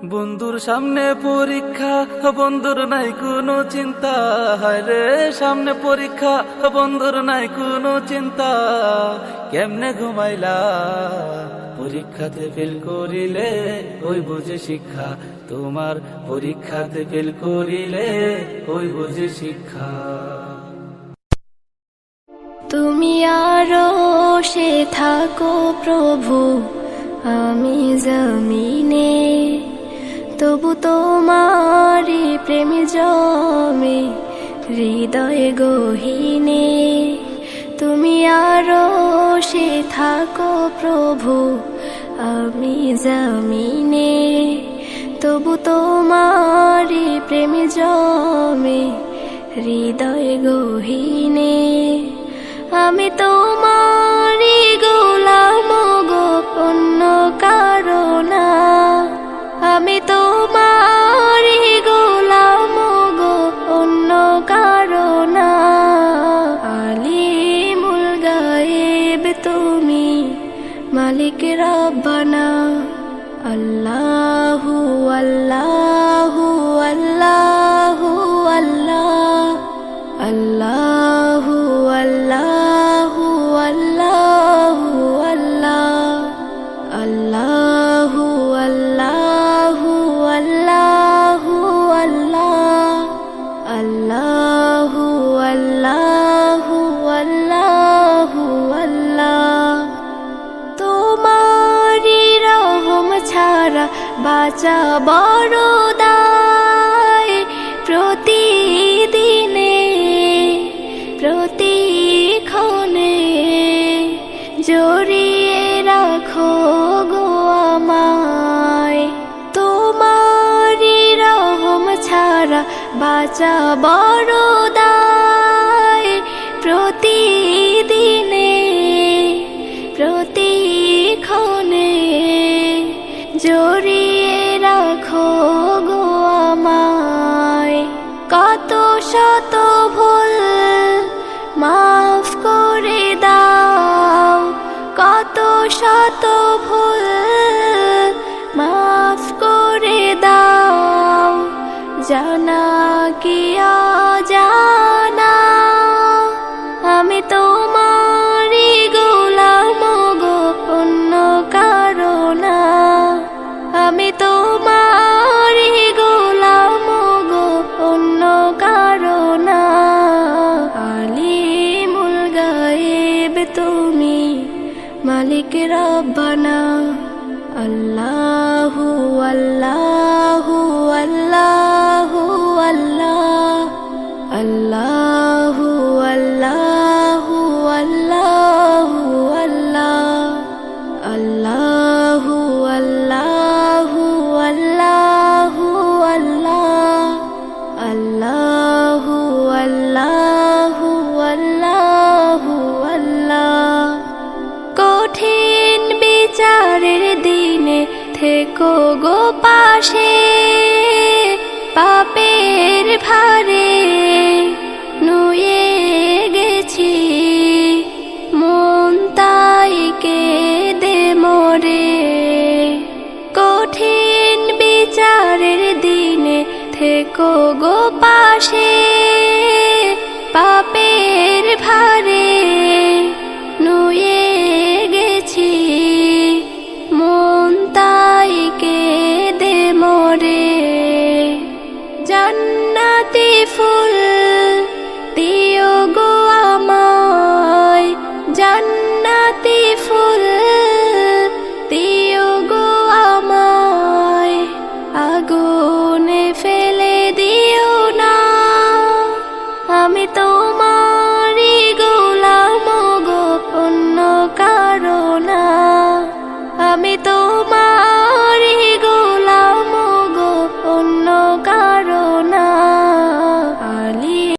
বন্ধুর সামনে পরীক্ষা, বন্ধুর নাই কোনো চিন্তা। হায় রে সামনে পরীক্ষা, বন্ধুর নাই কোনো চিন্তা। কেমনে ঘুমাইলা পরীক্ষাতে ফেল করিলে, ওই বুঝে শিক্ষা তোমার। পরীক্ষাতে ফেল করিলে ওই বুঝে শিক্ষা। তুমি আরো সে থাকো প্রভু, আমি জমিনে, তবু তোমারি প্রেম জমে হৃদয় গহীনে। তুমি আরো সে থাকো প্রভু, আমি জমিনে, তবু তোমারি প্রেম জমে হৃদয় গহীনে। আমি তোমারি গোলাম গো, অন্য কারো না। আমি তোমারি গোলাম গো, অন্য কারো না। আলিমুল গায়েব তুমি, মালিক রব্বানা। আল্লাহু আল্লাহু আল্লাহু আল্লাহ, আল্লাহু আল্লাহু আল্লাহু আল্লাহ, আল্লাহু আল্লাহু আল্লাহু আল্লাহ, আল্লাহু আল্লাহু আল্লাহু আল্লাহ। তোমারি রহম ছাড়া বাঁচা বড় দায়। প্রতিদিনে প্রতিক্ষণে জড়িয়ে রাখো গো আমায়। তোমারি রহম ছাড়া বাঁচা বড় দায়। প্রতিদিনে প্রতিক্ষণে জড়িয়ে রাখো গো আমায়। কত শত ভুল মাফ করে দাও, কত শত ভুল মাফ করে দাও। জানা কি অজানা, আমি তোমারি গোলাম গো, অন্য কারো না। আমি তোমারি গোলাম গো, অন্য কারো না। আলিমুল গায়েব তুমি, মালিক রব্বানা। আল্লাহু আল্লাহু আল্লাহু আল্লাহ, আল্লাহু আল্লাহু আল্লাহু আল্লাহ, আল্লাহু আল্লাহু আল্লাহু আল্লাহ, আল্লাহু আল্লাহু আল্লাহু আল্লাহ। কঠিন বিচারের দিনে থেকো গো পাশে, পাপের ভারে নুয়ে গেছি মন, তাই কেঁদে মরে। কঠিন বিচারের দিনে থেকো গো পাশে, পাপের ভারে